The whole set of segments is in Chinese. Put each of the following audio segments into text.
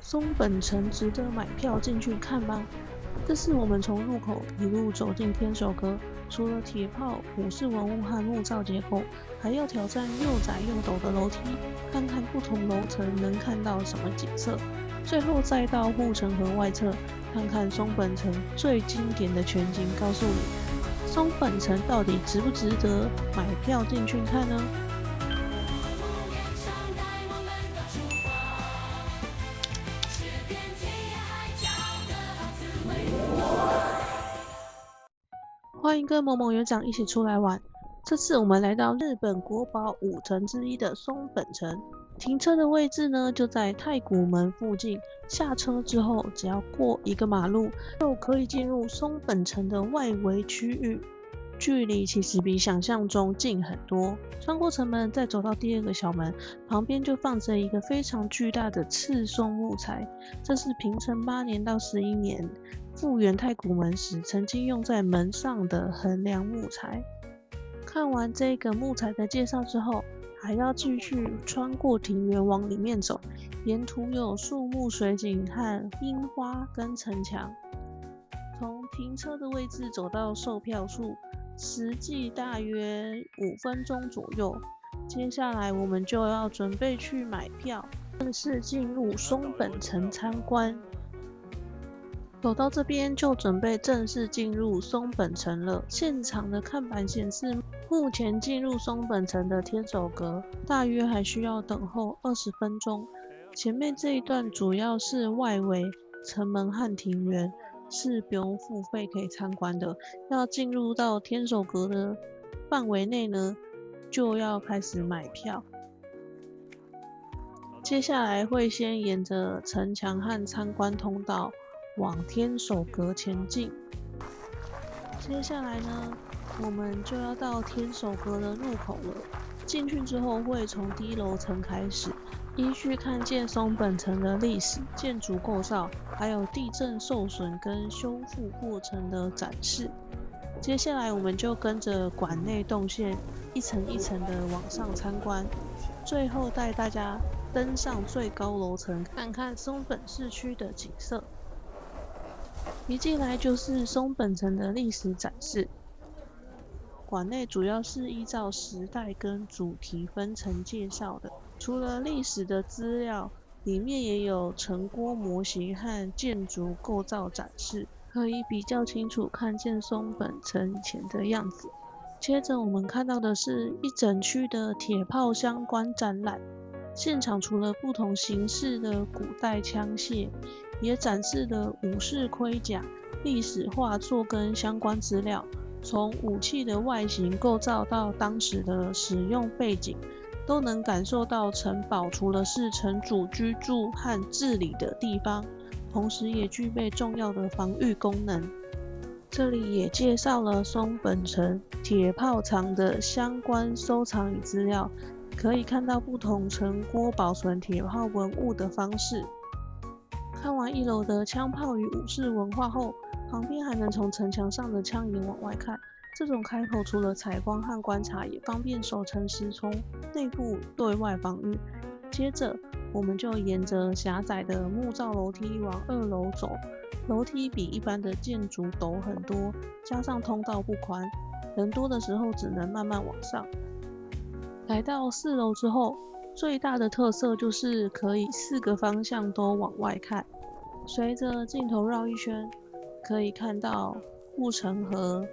松本城值得買票進去看嗎？這次我們從入口一路走進天守閣，除了鐵炮、武士文物和木造結構，還要挑戰又窄又陡的樓梯，看看不同樓層能看到什麼景色。最後再到護城河外側，看看松本城最經典的全景，告訴你松本城到底值不值得買票進去看呢？歡迎跟萌萌園長一起出來玩。這次我們來到日本國寶5城之一的松本城，停車的位置呢就在太古門附近。下車之後，只要過一個馬路，就可以進入松本城的外圍區域。距離其實比想象中近很多。穿過城門，再走到第2個小門，旁邊就放着一個非常巨大的赤松木材，這是平成8年到11年復原太古門時曾經用在門上的橫梁木材。看完這個木材的介紹之後，還要繼續穿過庭園往裡面走，沿途有樹木、水景和櫻花跟城牆。從停車的位置走到售票處，實際大約5分鐘左右。接下來我們就要準備去買票，正式進入松本城參觀。走到這邊就準備正式進入松本城了。現場的看板顯示，目前進入松本城的天守閣大約還需要等候20分鐘。前面這一段主要是外圍城門和庭園，是不用付費可以參觀的。要進入到天守閣的範圍內呢，就要開始買票。接下來會先沿着城牆和參觀通道往天守閣前進。接下來呢，我們就要到天守閣的入口了。進去之後會從低樓層開始，依序看見松本城的歷史、建築構造，還有地震受損跟修復過程的展示。接下來我們就跟着館內動線，一層一層的往上參觀，最後帶大家登上最高樓層，看看松本市區的景色。一進來就是松本城的歷史展示，館內主要是依照時代跟主題分層介紹的。除了歷史的資料，裡面也有城郭模型和建築構造展示，可以比較清楚看見松本城以前的樣子。接着我們看到的是一整區的鐵炮相關展覽，現場除了不同形式的古代槍械，也展示了武士盔甲、歷史畫作跟相關資料，從武器的外形構造到當時的使用背景，都能感受到城堡除了是城主居住和治理的地方，同時也具備重要的防禦功能。這裡也介紹了松本城鐵炮藏的相關收藏與資料，可以看到不同城郭保存鐵炮文物的方式。看完1樓的槍炮與武士文化後，旁邊還能從城牆上的槍眼往外看。這種開口除了採光和觀察，也方便守城時從內部對外防禦。接着，我們就沿着狹窄的木造樓梯往2樓走。樓梯比一般的建築陡很多，加上通道不寬，人多的時候只能慢慢往上。來到4樓之後，最大的特色就是可以4個方向都往外看。隨着鏡頭繞一圈，可以看到護城河、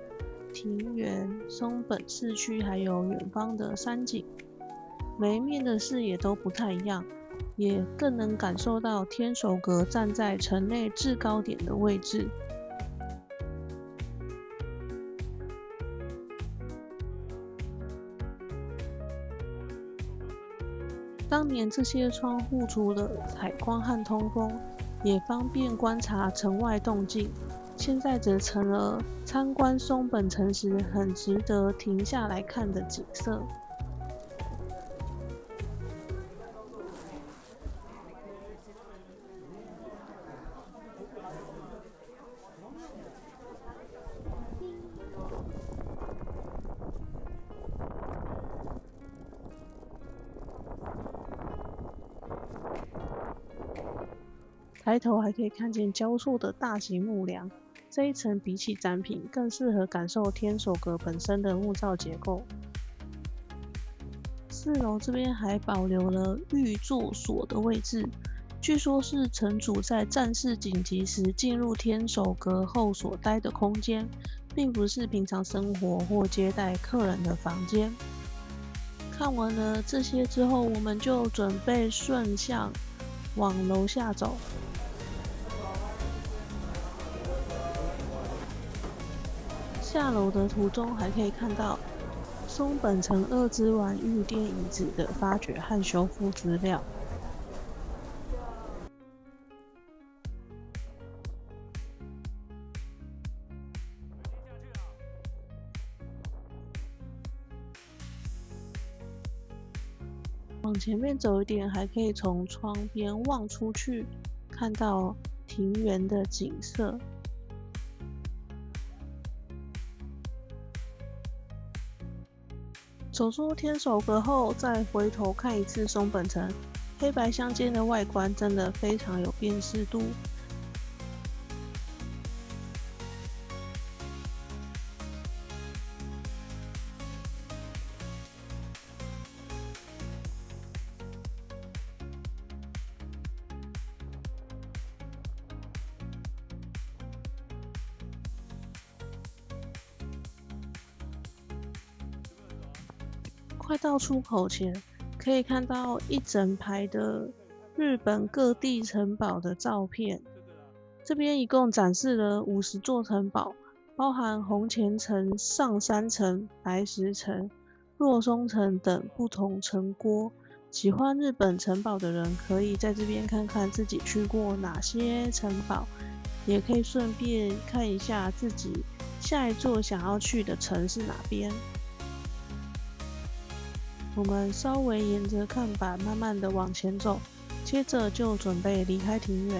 庭園、松本市區，還有遠方的山景。每一面的視野都不太一樣，也更能感受到天守閣站在城內制高點的位置。當年這些窗戶除了採光和通風，也方便觀察城外動靜。現在則成了參觀松本城時很值得停下來看的景色。抬頭還可以看見交錯的大型木梁，這一層比起展品更適合感受天守閣本身的木造結構。4樓這邊還保留了御座所的位置，據說是城主在戰事緊急時進入天守閣後所待的空間，並不是平常生活或接待客人的房間。看完了這些之後，我們就準備順向往樓下走。下樓的途中還可以看到松本城二之丸御殿遺址的發掘和修復資料。往前面走一點，還可以從窗邊望出去，看到庭園的景色。走出天守閣後，再回頭看一次松本城，黑白相間的外觀真的非常有辨識度。快到出口前，可以看到一整排的日本各地城堡的照片。這邊一共展示了50座城堡，包含紅前城、上杉城、白石城、若松城等不同城郭。喜歡日本城堡的人可以在這邊看看自己去過哪些城堡，也可以順便看一下自己下一座想要去的城是哪邊。我們稍微沿着看板慢慢的往前走，接着就準備離開庭園。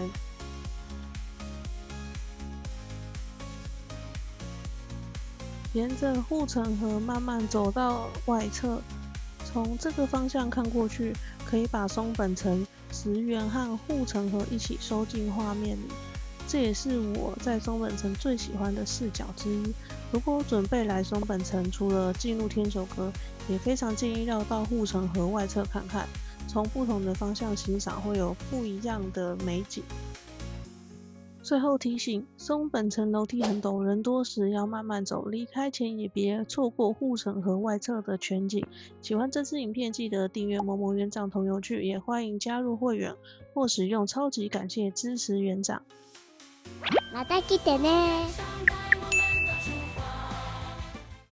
沿着護城河慢慢走到外側，從這個方向看過去，可以把松本城、石垣和護城河一起收進畫面裡。這也是我在松本城最喜歡的視角之一。如果準備來松本城，除了進入天守閣，也非常建議繞到護城河外側看看，從不同的方向欣賞會有不一樣的美景。最後提醒，松本城樓梯很陡，人多時要慢慢走，離開前也別錯過護城河外側的全景。喜歡這支影片，記得訂閱某某園長同遊趣，也歡迎加入會員或使用超級感謝支持園長。また來てね。